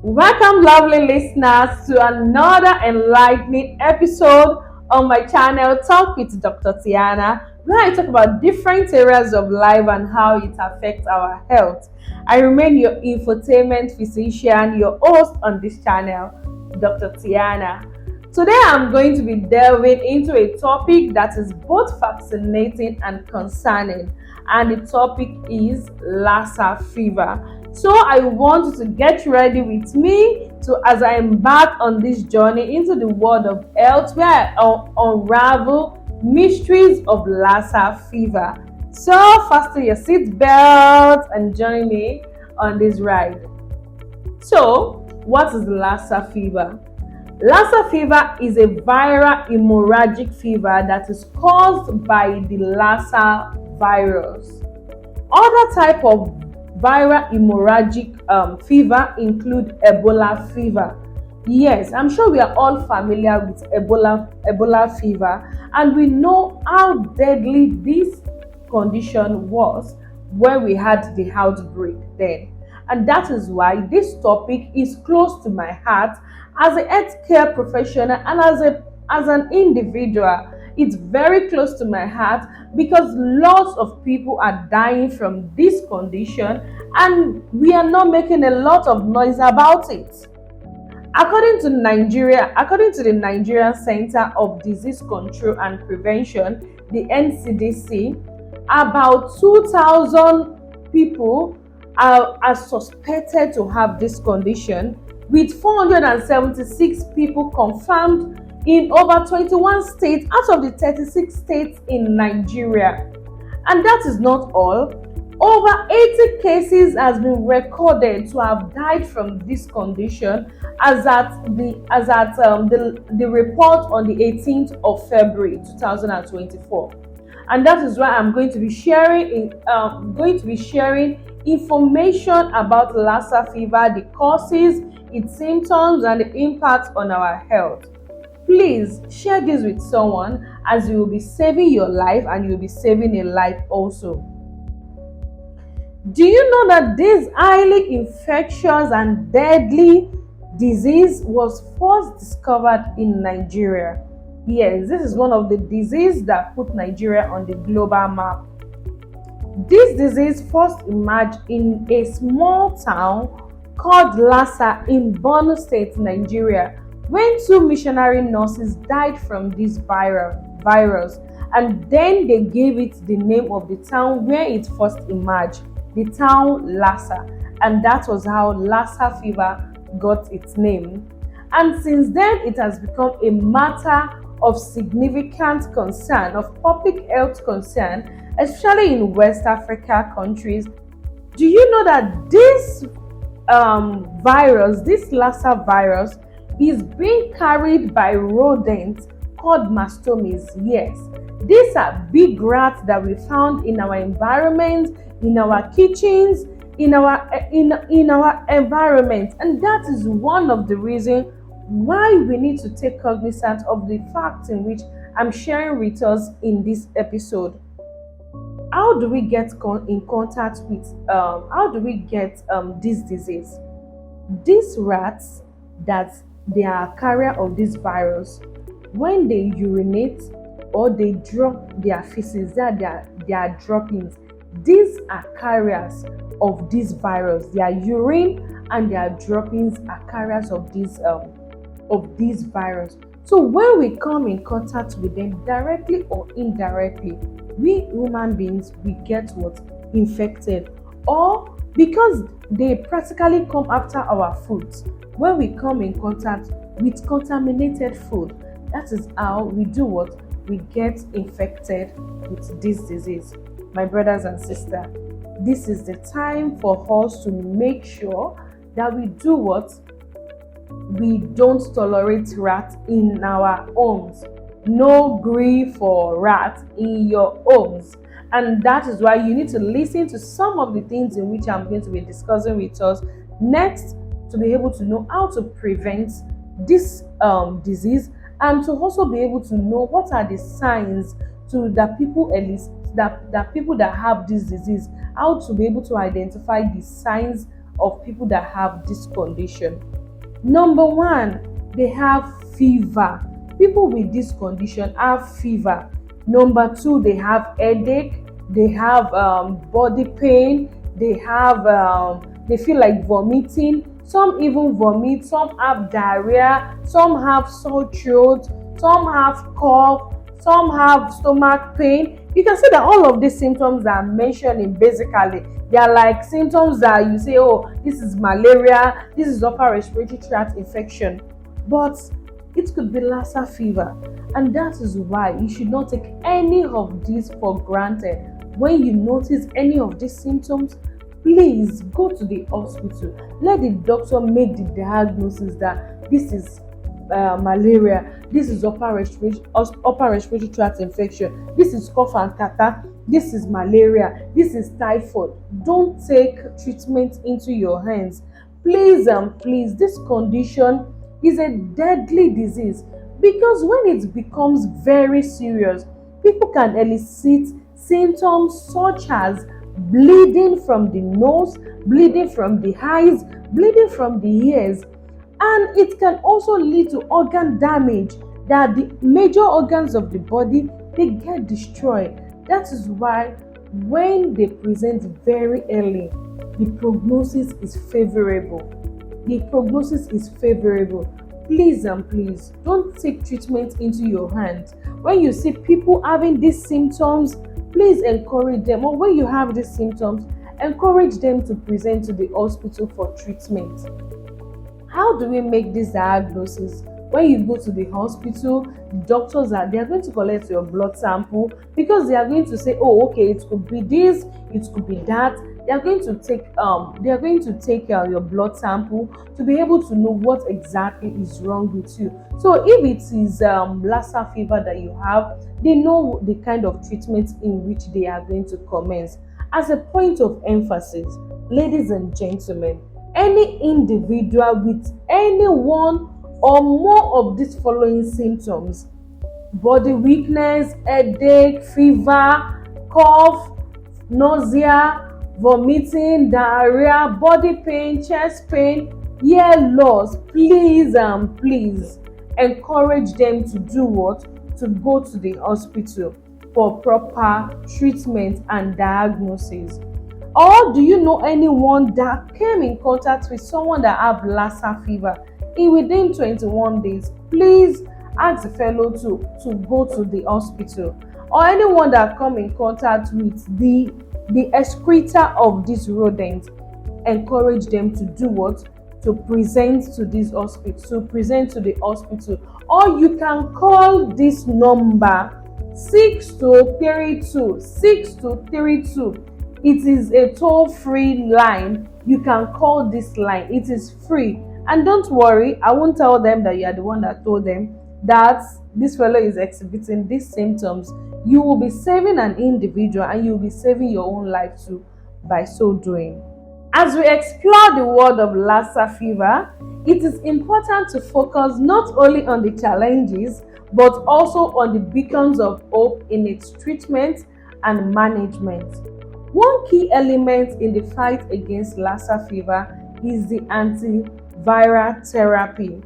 Welcome, lovely listeners, to another enlightening episode on my channel, Talk with Dr. Tiana, where I talk about different areas of life and how it affects our health. I remain your infotainment physician, your host on this channel, Dr. Tiana. Today, I'm going to be delving into a topic that is both fascinating and concerning, and the topic is Lassa Fever. So I want you to get ready with me to as I embark on this journey into the world of health, where I unravel mysteries of Lassa Fever. So fasten your seat belts and join me on this ride. So, what is Lassa Fever? Lassa fever is a viral hemorrhagic fever that is caused by the Lassa virus. Other type of viral hemorrhagic fever include Ebola fever. Yes, I'm sure we are all familiar with Ebola fever, and we know how deadly this condition was when we had the outbreak then. And that is why this topic is close to my heart as a healthcare professional and as an individual. It's very close to my heart because lots of people are dying from this condition and we are not making a lot of noise about it. According to the Nigerian Center of Disease Control and Prevention, the NCDC, about 2,000 people are suspected to have this condition, with 476 people confirmed in over 21 states out of the 36 states in Nigeria. And that is not all. Over 80 cases has been recorded to have died from this condition as at the report on the 18th of February 2024. And that is why I'm going to be sharing information about Lassa fever, the causes, its symptoms, and the impact on our health. Please share this with someone, as you will be saving your life and you will be saving a life also. Do you know that this highly infectious and deadly disease was first discovered in Nigeria? Yes, this is one of the diseases that put Nigeria on the global map. This disease first emerged in a small town called Lassa in Borno State, Nigeria, when two missionary nurses died from this virus, and then they gave it the name of the town where it first emerged, the town Lassa, and that was how Lassa fever got its name. And since then, it has become a matter of significant concern, of public health concern, especially in West Africa countries. Do you know that this this Lassa virus, is being carried by rodents called mastomes? Yes, these are big rats that we found in our environment, in our kitchens, in our environment, and that is one of the reasons why we need to take cognizance of the facts in which I'm sharing with us in this episode. How do we get in contact with how do we get this disease? These rats that they are carrier of this virus, when they urinate or they drop their feces, their droppings, these are carriers of this virus. Their urine and their droppings are carriers of this virus. So when we come in contact with them directly or indirectly, we human beings, we get what? Infected. Or because they practically come after our foods, when we come in contact with contaminated food, that is how we do what? We get infected with this disease. My brothers and sisters, this is the time for us to make sure that we do what? We don't tolerate rats in our homes. No grief for rats in your homes. And that is why you need to listen to some of the things in which I'm going to be discussing with us next, to be able to know how to prevent this disease, and to also be able to know what are the signs to that people, at least that people that have this disease, how to be able to identify the signs of people that have this condition. Number one, they have fever. People with this condition have fever. Number two, they have headache, they have body pain, they feel like vomiting. Some even vomit, some have diarrhea, some have sore throat, some have cough, some have stomach pain. You can see that all of these symptoms that I'm mentioning, basically they are like symptoms that you say, oh, this is malaria, this is upper respiratory tract infection, but it could be Lassa fever. And that is why you should not take any of these for granted. When you notice any of these symptoms, please go to the hospital. Let the doctor make the diagnosis that this is malaria, this is upper respiratory tract infection, this is cough and catarrh, this is malaria, this is typhoid. Don't take treatment into your hands. Please and please, this condition is a deadly disease, because when it becomes very serious, people can elicit symptoms such as bleeding from the nose, bleeding from the eyes, bleeding from the ears, and it can also lead to organ damage, that the major organs of the body, they get destroyed. That is why when they present very early, the prognosis is favorable. The prognosis is favorable. Please and please, don't take treatment into your hands. When you see people having these symptoms, please encourage them, or when you have these symptoms, encourage them to present to the hospital for treatment. How do we make this diagnosis? When you go to the hospital, the doctors they are going to collect your blood sample, because they are going to say, oh, okay, it could be this, it could be that. They are going to take your blood sample to be able to know what exactly is wrong with you. So if it is Lassa fever that you have, they know the kind of treatment in which they are going to commence. As a point of emphasis, ladies and gentlemen, any individual with any one or more of these following symptoms: body weakness, headache, fever, cough, nausea, vomiting, diarrhea, body pain, chest pain, hair loss, please and please encourage them to do what? To go to the hospital for proper treatment and diagnosis. Or do you know anyone that came in contact with someone that have Lassa fever within 21 days? Please ask the fellow to go to the hospital. Or anyone that come in contact with the excreta of this rodent, encourage them to do what? To present to this hospital, to the hospital. Or you can call this number 6232. It is a toll-free line. You can call this line. It is free. And don't worry, I won't tell them that you are the one that told them that this fellow is exhibiting these symptoms. You will be saving an individual, and you will be saving your own life too by so doing. As we explore the world of Lassa fever, it is important to focus not only on the challenges, but also on the beacons of hope in its treatment and management. One key element in the fight against Lassa fever is the antiviral therapy.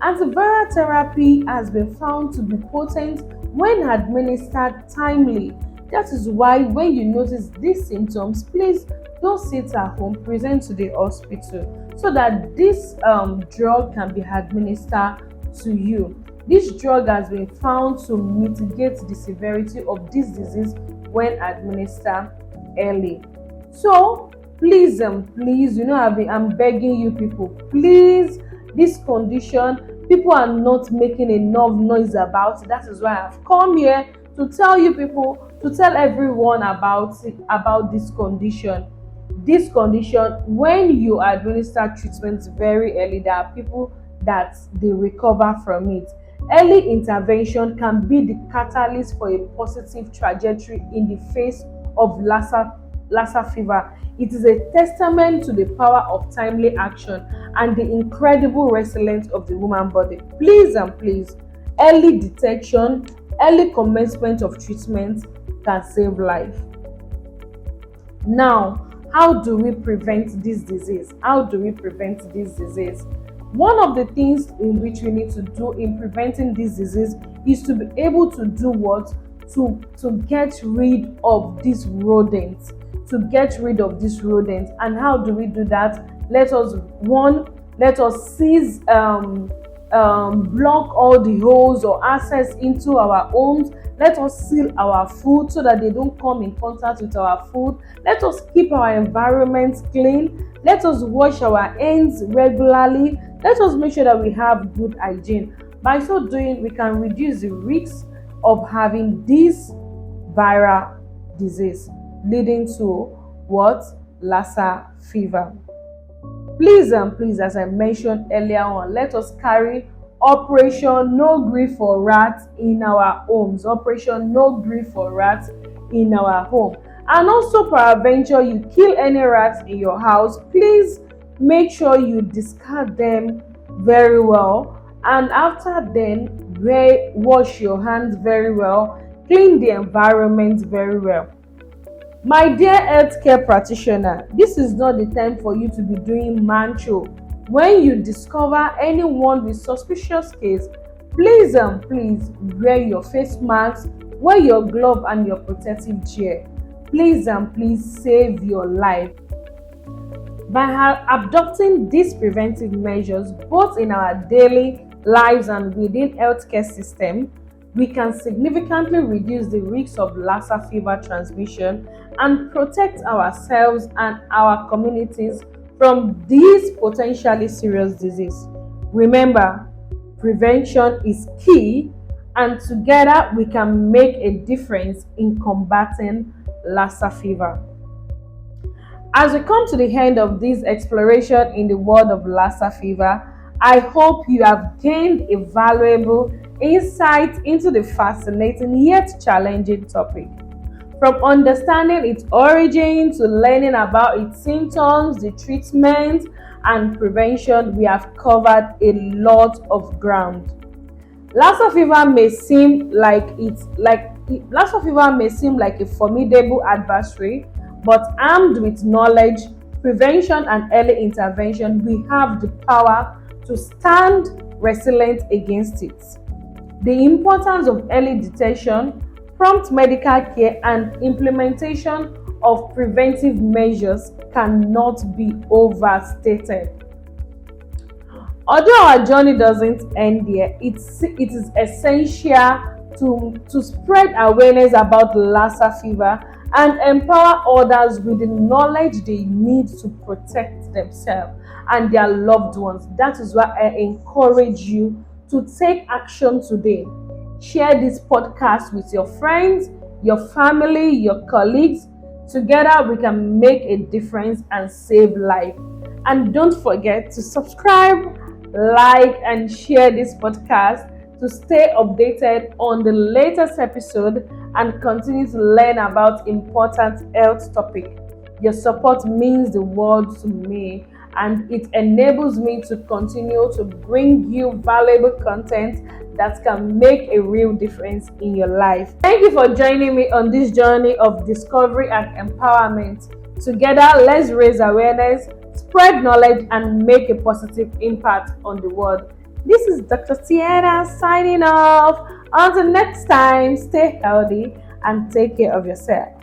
Antiviral therapy has been found to be potent when administered timely. That is why when you notice these symptoms, please don't sit at home, present to the hospital so that this drug can be administered to you. This drug has been found to mitigate the severity of this disease when administered early. So please, I'm begging you people, please, this condition, people are not making enough noise about it. That is why I've come here to tell you people, to tell everyone about this condition. This condition, when you administer treatments very early, there are people that they recover from it. Early intervention can be the catalyst for a positive trajectory in the face of Lassa fever. It is a testament to the power of timely action and the incredible resilience of the human body. Please and please, early detection, early commencement of treatment can save life. Now, How do we prevent this disease? How do we prevent this disease? One of the things in which we need to do in preventing this disease is to be able to do what? To get rid of these rodents. To get rid of these rodents. And how do we do that? Let us seize block all the holes or access into our homes. Let us seal our food so that they don't come in contact with our food. Let us keep our environment clean. Let us wash our hands regularly. Let us make sure that we have good hygiene. By so doing, we can reduce the risk of having this viral disease leading to what? Lassa fever. Please, as I mentioned earlier on, let us carry Operation No Grief for Rats in our homes. Operation No Grief for Rats in our home. And also, peradventure, you kill any rats in your house, please make sure you discard them very well. And after then, wash your hands very well. Clean the environment very well. My dear healthcare practitioner, this is not the time for you to be doing mancho. When you discover anyone with suspicious case, please wear your face mask, wear your glove and your protective gear. Please save your life. By adopting these preventive measures, both in our daily lives and within healthcare system, we can significantly reduce the risk of Lassa fever transmission and protect ourselves and our communities from this potentially serious disease. Remember, prevention is key, and together we can make a difference in combating Lassa fever. As we come to the end of this exploration in the world of Lassa fever, I hope you have gained a valuable insight into the fascinating yet challenging topic. From understanding its origin to learning about its symptoms, the treatment, and prevention, we have covered a lot of ground. Lassa fever may seem like a formidable adversary, but armed with knowledge, prevention, and early intervention, we have the power to stand resilient against it. The importance of early detection, prompt medical care, and implementation of preventive measures cannot be overstated. Although our journey doesn't end here, it is essential to spread awareness about Lassa fever and empower others with the knowledge they need to protect themselves and their loved ones. That is why I encourage you to take action today. Share this podcast with your friends, your family, your colleagues. Together we can make a difference and save life. And don't forget to subscribe, like, and share this podcast to stay updated on the latest episode and continue to learn about important health topics. Your support means the world to me, and it enables me to continue to bring you valuable content that can make a real difference in your life. Thank you for joining me on this journey of discovery and empowerment. Together, let's raise awareness, spread knowledge, and make a positive impact on the world. This is Dr. Tiana signing off. Until next time, stay healthy and take care of yourself.